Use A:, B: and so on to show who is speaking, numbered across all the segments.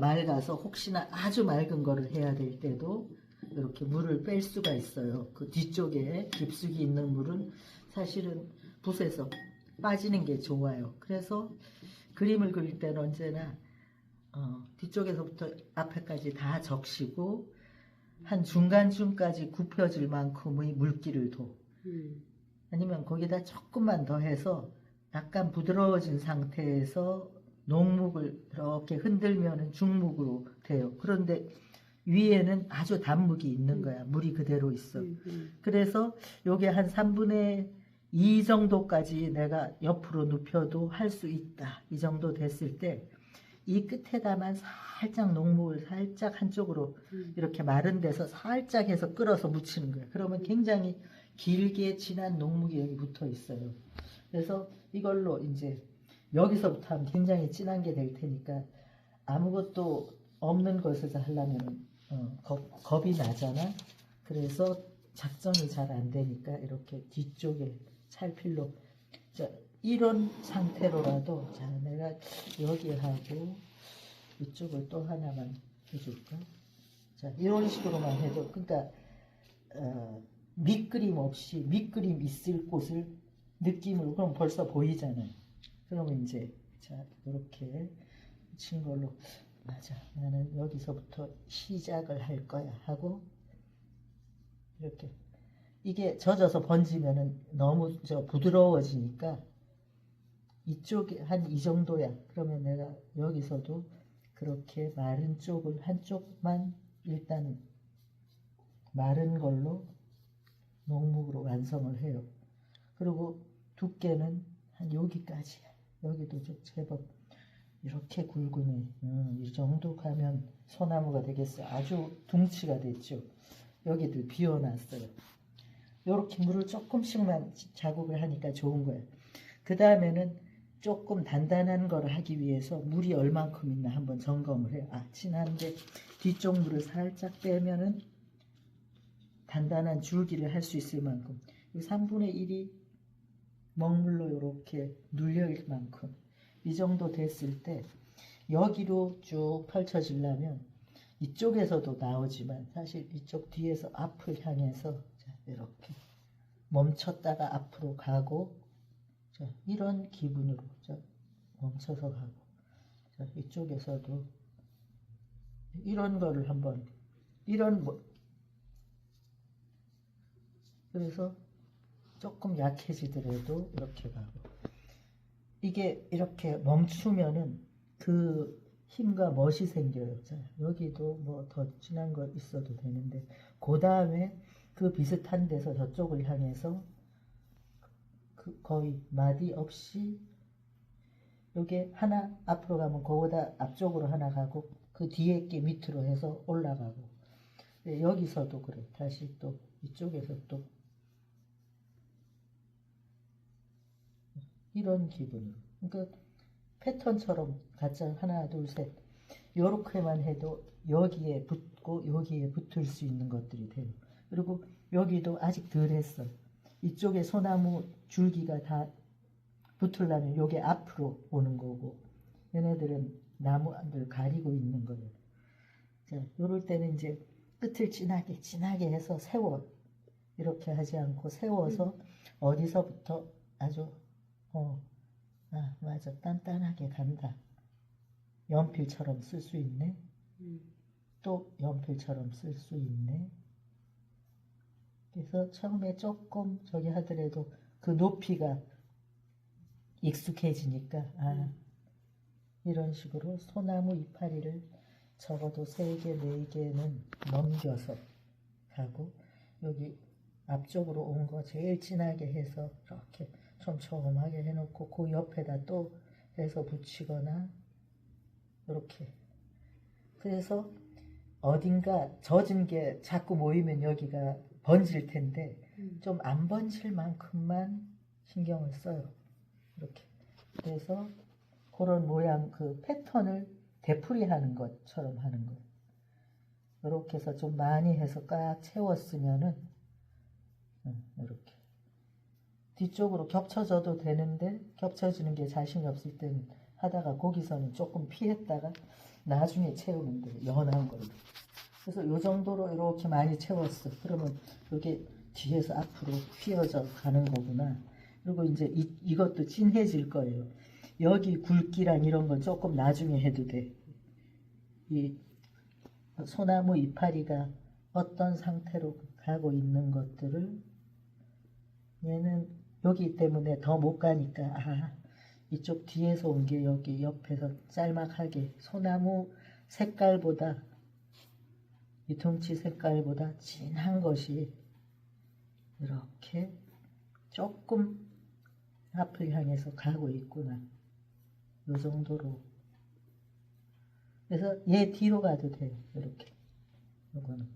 A: 맑아서 혹시나 아주 맑은 거를 해야 될 때도 이렇게 물을 뺄 수가 있어요. 그 뒤쪽에 깊숙이 있는 물은 사실은 붓에서 빠지는 게 좋아요. 그래서 그림을 그릴 때는 언제나 뒤쪽에서부터 앞에까지 다 적시고 한 중간쯤까지 굽혀질 만큼의 물기를 둬. 아니면 거기다 조금만 더 해서 약간 부드러워진 상태에서 녹묵을 이렇게 흔들면 중묵으로 돼요. 그런데 위에는 아주 단묵이 있는 거야. 물이 그대로 있어. 그래서 요게 한 3분의 2 정도까지 내가 옆으로 눕혀도 할 수 있다. 이 정도 됐을 때 이 끝에다만 살짝 녹묵을 살짝 한쪽으로 이렇게 마른 데서 살짝 해서 끌어서 묻히는 거예요. 그러면 굉장히 길게 진한 녹묵이 여기 붙어 있어요. 그래서 이걸로 이제 여기서부터 하면 굉장히 진한 게 될 테니까 아무것도 없는 것에서 하려면 겁이 나잖아. 그래서 작전이 잘 안 되니까 이렇게 뒤쪽에 찰필로 이런 상태로라도 자 내가 여기 하고 이쪽을 또 하나만 해줄까? 자 이런 식으로만 해도 그러니까 밑그림 없이 밑그림 있을 곳을 느낌으로 그럼 벌써 보이잖아요. 그러면 이제 자 이렇게 친 걸로 맞아 나는 여기서부터 시작을 할 거야 하고 이렇게 이게 젖어서 번지면은 너무 부드러워지니까 이쪽에 한 이 정도야. 그러면 내가 여기서도 그렇게 마른 쪽을 한쪽만 일단 마른 걸로 녹묵으로 완성을 해요. 그리고 두께는 한 여기까지야. 여기도 좀 제법 이렇게 굵으네. 이 정도 가면 소나무가 되겠어. 아주 둥치가 됐죠. 여기도 비워놨어요. 이렇게 물을 조금씩만 자국을 하니까 좋은 거예요. 그 다음에는 조금 단단한 걸 하기 위해서 물이 얼만큼 있나 한번 점검을 해요. 아, 진한데 뒤쪽 물을 살짝 빼면은 단단한 줄기를 할 수 있을 만큼 3분의 1이 먹물로 이렇게 눌려일 만큼 이 정도 됐을 때 여기로 쭉 펼쳐지려면 이쪽에서도 나오지만 사실 이쪽 뒤에서 앞을 향해서 이렇게 멈췄다가 앞으로 가고 이런 기분으로 멈춰서 가고 이쪽에서도 이런 거를 한번 이런 그래서 조금 약해지더라도 이렇게 가고 이게 이렇게 멈추면은 그 힘과 멋이 생겨요. 자, 여기도 뭐 더 진한 거 있어도 되는데 그 다음에 그 비슷한 데서 저쪽을 향해서 거의 마디 없이 요게 하나 앞으로 가면 그거보다 앞쪽으로 하나 가고 그 뒤에 게 밑으로 해서 올라가고 여기서도 그래. 다시 또 이쪽에서 또 이런 기분으로 그러니까 패턴처럼 각자 하나 둘 셋 요렇게만 해도 여기에 붙고 여기에 붙을 수 있는 것들이 돼요. 그리고 여기도 아직 덜 했어. 이쪽에 소나무 줄기가 다 붙으려면 요게 앞으로 오는 거고 얘네들은 나무들 가리고 있는 거예요. 자, 요럴 때는 이제 끝을 진하게 해서 세워 이렇게 하지 않고 세워서 어디서부터 아주 맞아 단단하게 간다. 연필처럼 쓸 수 있네. 또 연필처럼 쓸 수 있네. 그래서 처음에 조금 저기 하더라도 그 높이가 익숙해지니까 이런 식으로 소나무 이파리를 적어도 3개, 4개는 넘겨서 가고 여기 앞쪽으로 온 거 제일 진하게 해서 이렇게 촘촘하게 해놓고 그 옆에다 또 해서 붙이거나 이렇게 그래서 어딘가 젖은 게 자꾸 모이면 여기가 번질 텐데 좀 안 번질 만큼만 신경을 써요. 이렇게 그래서 그런 모양 그 패턴을 되풀이하는 것처럼 하는 거예요. 이렇게 해서 좀 많이 해서 꽉 채웠으면은 이렇게 뒤쪽으로 겹쳐져도 되는데 겹쳐지는 게 자신이 없을 때는 하다가 거기서는 조금 피했다가 나중에 채우면 돼. 연한 걸로. 그래서 요 정도로 이렇게 많이 채웠어. 그러면 이게 뒤에서 앞으로 휘어져 가는 거구나. 그리고 이제 이것도 진해질 거예요. 여기 굵기랑 이런 건 조금 나중에 해도 돼. 이 소나무 이파리가 어떤 상태로 가고 있는 것들을 얘는 여기 때문에 더 못 가니까 이쪽 뒤에서 온 게 여기 옆에서 짤막하게 소나무 색깔보다 이 덩치 색깔보다 진한 것이 이렇게 조금 앞을 향해서 가고 있구나. 이 정도로. 그래서 얘 뒤로 가도 돼요. 이렇게. 이거는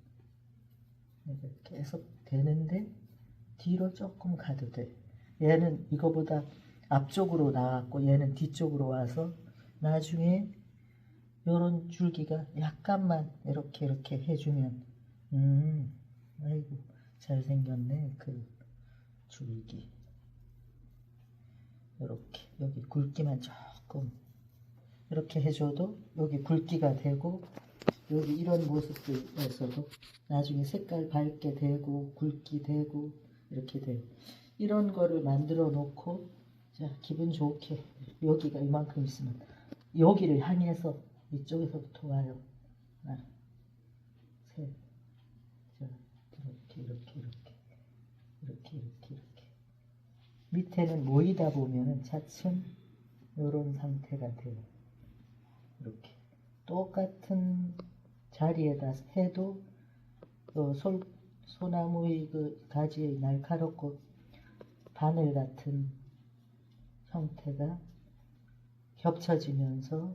A: 이렇게 계속 되는데 뒤로 조금 가도 돼. 얘는 이거보다 앞쪽으로 나왔고 얘는 뒤쪽으로 와서 나중에 요런 줄기가 약간만 이렇게 해주면 아이고 잘생겼네 그 줄기. 이렇게 여기 굵기만 조금 이렇게 해줘도 여기 굵기가 되고 여기 이런 모습들에서도 나중에 색깔 밝게 되고 굵기 되고 이렇게 돼요. 이런 거를 만들어 놓고 자 기분 좋게 여기가 이만큼 있으면 여기를 향해서 이쪽에서부터 와요. 하나, 셋, 자 이렇게 밑에는 모이다 보면은 차츰 이런 상태가 돼요. 이렇게 똑같은 자리에다 해도 소나무의 그 가지의 날카롭고 바늘 같은 형태가 겹쳐지면서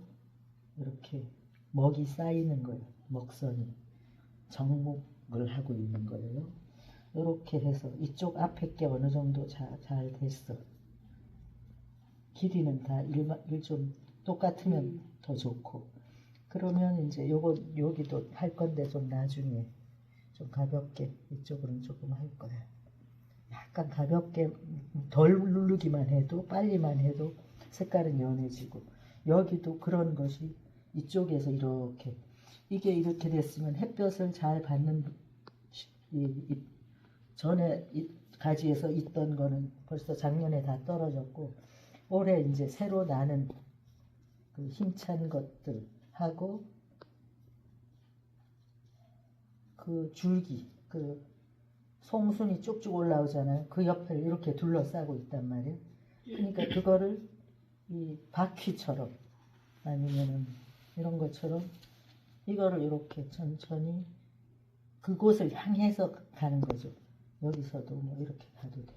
A: 이렇게 먹이 쌓이는 거예요. 먹선이 정목을 하고 있는 거예요. 이렇게 해서 이쪽 앞에 게 어느 정도 잘 됐어. 길이는 다 좀 똑같으면 더 좋고. 그러면 이제 여기도 할 건데 좀 나중에 좀 가볍게 이쪽으로는 조금 할 거야. 약간 가볍게 덜 누르기만 해도 빨리만 해도 색깔은 연해지고 여기도 그런 것이 이쪽에서 이렇게 이게 이렇게 됐으면 햇볕을 잘 받는 전에 가지에서 있던 거는 벌써 작년에 다 떨어졌고 올해 이제 새로 나는 그 힘찬 것들 하고 그 줄기 그 송순이 쭉쭉 올라오잖아요. 그 옆을 이렇게 둘러싸고 있단 말이에요. 그러니까 그거를 이 바퀴처럼 아니면은 이런 것처럼 이거를 이렇게 천천히 그곳을 향해서 가는 거죠. 여기서도 뭐 이렇게 가도 돼.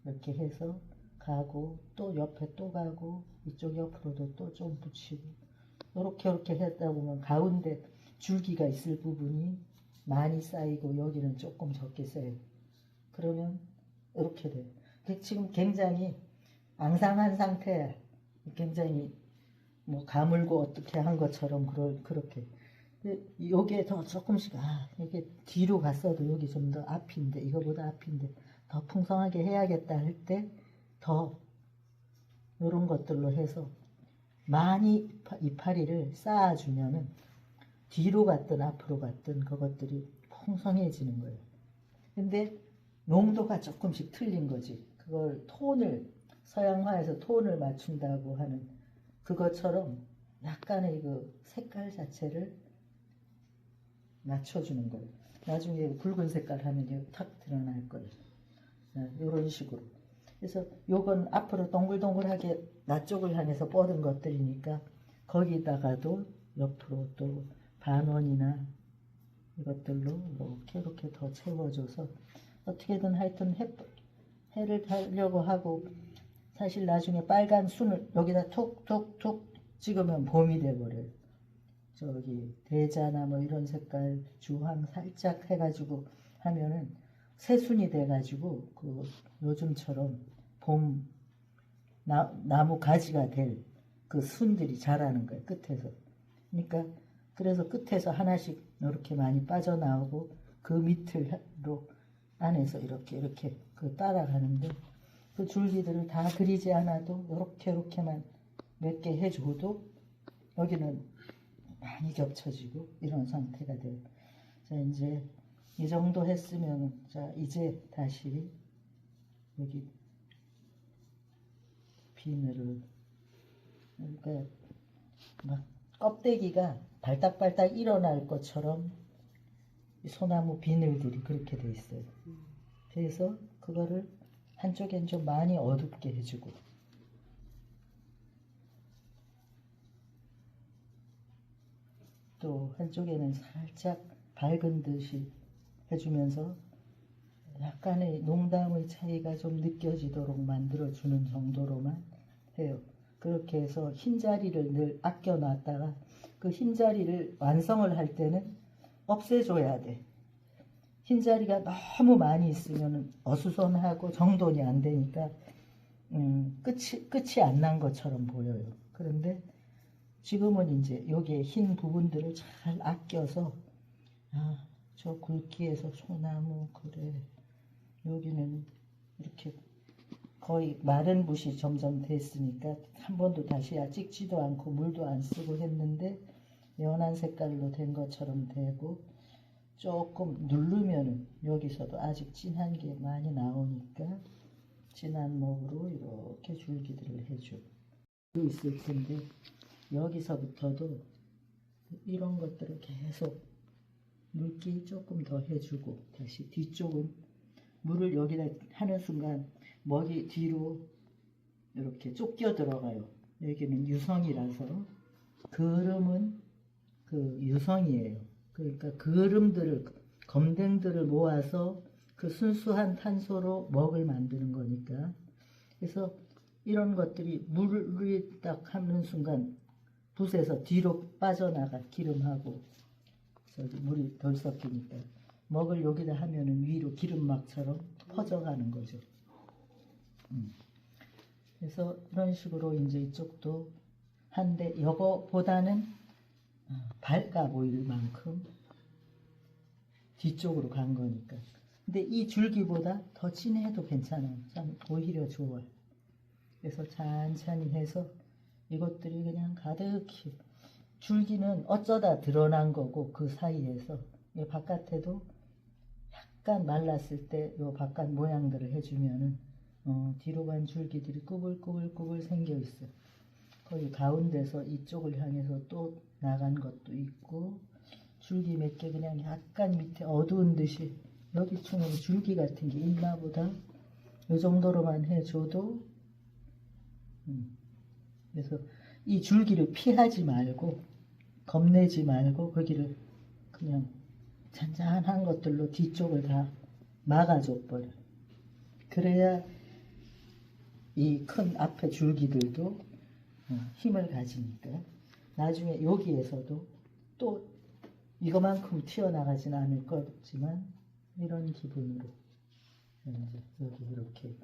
A: 이렇게 해서 가고 또 옆에 또 가고 이쪽 옆으로도 또 좀 붙이고 이렇게 했다 보면 가운데 줄기가 있을 부분이 많이 쌓이고 여기는 조금 적게 쌓여요. 그러면 이렇게 돼요. 지금 굉장히 앙상한 상태야. 굉장히 뭐 가물고 어떻게 한 것처럼 그렇게. 요게 더 조금씩 이게 뒤로 갔어도 여기 좀 더 앞인데 이거보다 앞인데 더 풍성하게 해야겠다 할 때 더 이런 것들로 해서 많이 이파리를 쌓아주면은 뒤로 갔든 앞으로 갔든 그것들이 풍성해지는 거예요. 근데 농도가 조금씩 틀린 거지. 그걸 톤을 서양화해서 톤을 맞춘다고 하는 그것처럼 약간의 그 색깔 자체를 맞춰주는 거예요. 나중에 붉은 색깔 하면 여기 탁 드러날 거예요. 이런 식으로. 그래서 요건 앞으로 동글동글하게 나 쪽을 향해서 뻗은 것들이니까 거기다가도 옆으로 또 반원이나 이것들로 이렇게 더 채워줘서 어떻게든 하여튼 해를 달려고 하고 사실 나중에 빨간 순을 여기다 톡톡톡 찍으면 봄이 돼버려요. 저기 대자나 뭐 이런 색깔 주황 살짝 해가지고 하면은 새순이 돼가지고 그 요즘처럼 봄 나무 가지가 될 그 순들이 자라는 거예요. 끝에서. 그러니까 그래서 끝에서 하나씩 이렇게 많이 빠져나오고 그 밑으로 안에서 이렇게 그 따라가는데 그 줄기들을 다 그리지 않아도 이렇게만 몇 개 해줘도 여기는 많이 겹쳐지고 이런 상태가 돼요. 자, 이제 이 정도 했으면, 자, 이제 다시 여기 비늘을, 그러니까 막 껍데기가 발딱발딱 일어날 것처럼 이 소나무 비늘들이 그렇게 돼 있어요. 그래서 그거를 한쪽엔 좀 많이 어둡게 해주고, 또 한쪽에는 살짝 밝은 듯이 해주면서 약간의 농담의 차이가 좀 느껴지도록 만들어주는 정도로만 해요. 그렇게 해서 흰자리를 늘 아껴놨다가 그 흰자리를 완성을 할 때는 없애줘야 돼. 흰자리가 너무 많이 있으면 어수선하고 정돈이 안 되니까 끝이 안 난 것처럼 보여요. 그런데 지금은 이제 여기에 흰 부분들을 잘 아껴서, 아, 저 굵기에서 소나무, 그래, 여기는 이렇게 거의 마른 붓이 점점 됐으니까 한 번도 다시 찍지도 않고 물도 안 쓰고 했는데 연한 색깔로 된 것처럼 되고, 조금 누르면은 여기서도 아직 진한 게 많이 나오니까 진한 목으로 이렇게 줄기들을 해줘. 있을 텐데 여기서부터도 이런 것들을 계속 물기 조금 더 해주고, 다시 뒤쪽은 물을 여기다 하는 순간 먹이 뒤로 이렇게 쫓겨 들어가요. 여기는 유성이라서, 그름은 그 유성이에요. 그러니까 그름들을, 검댕들을 모아서 그 순수한 탄소로 먹을 만드는 거니까. 그래서 이런 것들이 물을 딱 하는 순간 붓에서 뒤로 빠져나가, 기름하고 저기 물이 덜 섞이니까 먹을 여기다 하면은 위로 기름막처럼 퍼져가는 거죠. 그래서 이런 식으로 이제 이쪽도 한데, 이거보다는 밝아 보일 만큼 뒤쪽으로 간 거니까. 근데 이 줄기보다 더 진해도 괜찮아요. 참 오히려 좋아요. 그래서 찬찬히 해서 이것들이 그냥 가득히, 줄기는 어쩌다 드러난 거고 그 사이에서 이 바깥에도 약간 말랐을 때 요 바깥 모양들을 해주면은 뒤로 간 줄기들이 꾸불꾸불꾸불 생겨 있어요. 거기 가운데서 이쪽을 향해서 또 나간 것도 있고, 줄기 몇 개 그냥 약간 밑에 어두운 듯이 여기층으로 줄기 같은 게 있나 보다. 이 정도로만 해줘도, 그래서 이 줄기를 피하지 말고, 겁내지 말고 거기를 그냥 잔잔한 것들로 뒤쪽을 다 막아줘 버려. 그래야 이 큰 앞에 줄기들도 힘을 가지니까 나중에 여기에서도 또 이거만큼 튀어나가진 않을 거지만 이런 기분으로 이제 여기 이렇게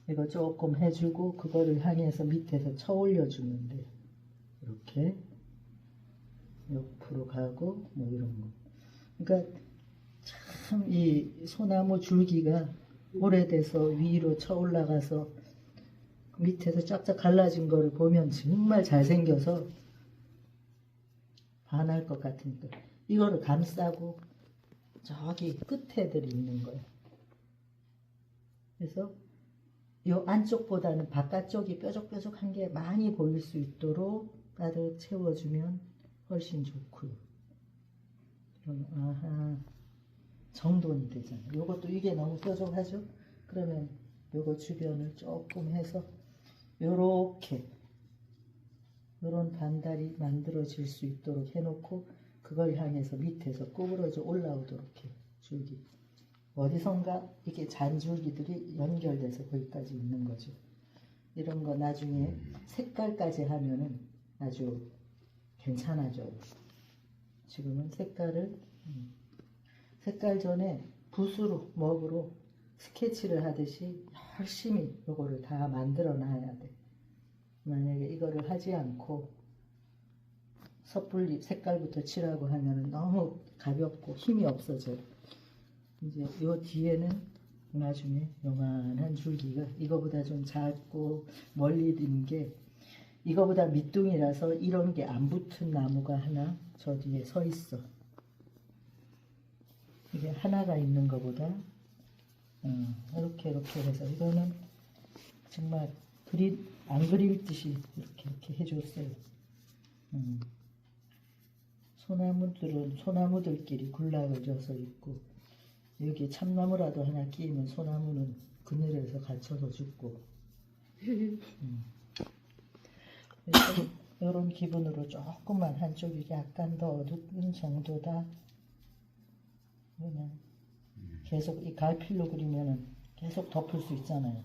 A: 이거 조금 해주고 그거를 향해서 밑에서 쳐 올려주는데, 이렇게 옆으로 가고 뭐 이런 거. 그러니까 참 이 소나무 줄기가 오래돼서 위로 쳐 올라가서 밑에서 쫙쫙 갈라진 거를 보면 정말 잘생겨서 반할 것 같으니까 이거를 감싸고 저기 끝에들이 있는 거예요. 그래서 이 안쪽보다는 바깥쪽이 뾰족뾰족한 게 많이 보일 수 있도록 가득 채워주면 훨씬 좋고요. 그럼 아하, 정돈이 되잖아요. 요것도 이게 너무 뾰족하죠? 그러면 요거 주변을 조금 해서 요렇게 요런 반달이 만들어질 수 있도록 해놓고 그걸 향해서 밑에서 구부러져 올라오도록 해. 줄기 어디선가 이렇게 잔줄기들이 연결돼서 거기까지 있는 거죠. 이런 거 나중에 색깔까지 하면은 아주 괜찮아져요. 지금은 색깔 전에 붓으로 먹으로 스케치를 하듯이 열심히 요거를 다 만들어 놔야 돼. 만약에 이거를 하지 않고 섣불리 색깔부터 칠하고 하면 너무 가볍고 힘이 없어져요. 이제 요 뒤에는 나중에 요만한 줄기가 이거보다 좀 작고 멀리 든 게 이거보다 밑둥이라서 이런 게 안 붙은 나무가 하나 저 뒤에 서 있어. 이게 하나가 있는 것보다 이렇게 해서 이거는 정말 안 그릴 듯이 이렇게 해줬어요. 소나무들은 소나무들끼리 군락을 져서 있고, 여기 참나무라도 하나 끼면 소나무는 그늘에서 갇혀서 죽고. 이런 기분으로 조금만 한쪽이 약간 더 어두운 정도다. 그냥 계속 이 갈필로 그리면은 계속 덮을 수 있잖아요.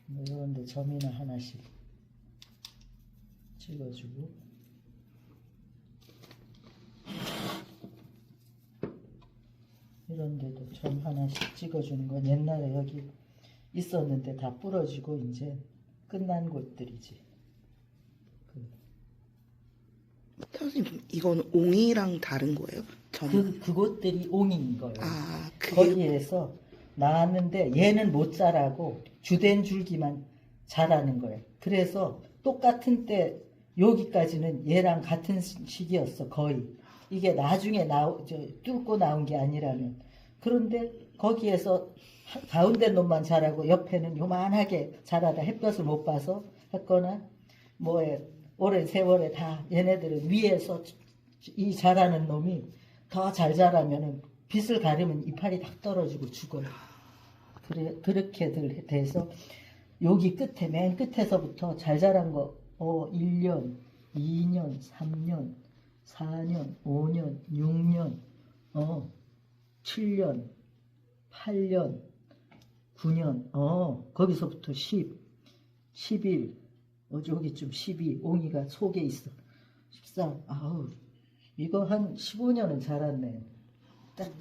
A: 뭐 이런데 점이나 하나씩 찍어주고, 이런데도 점 하나씩 찍어주는 건 옛날에 여기 있었는데 다 부러지고 이제 끝난 곳들이지.
B: 선생님, 이건 옹이랑 다른 거예요?
A: 그곳들이 옹인 거예요.
B: 아, 그게
A: 거기에서 나왔는데 얘는 못 자라고 주된 줄기만 자라는 거예요. 그래서 똑같은 때 여기까지는 얘랑 같은 시기였어, 거의. 이게 나중에 뚫고 나온 게 아니라면. 그런데 거기에서 가운데 놈만 자라고 옆에는 요만하게 자라다 햇볕을 못 봐서 했거나 뭐에 오랜 세월에 다 얘네들은 위에서 이 자라는 놈이 더 잘 자라면은 빛을 가리면 이파리 다 떨어지고 죽어요. 그렇게들 돼서 여기 끝에 맨 끝에서부터 잘 자란 거 1년, 2년, 3년, 4년, 5년, 6년, 7년, 8년, 9년, 거기서부터 10, 11, 여기쯤 12, 옹이가 속에 있어. 13, 이거 한 15년은 자랐네. 딱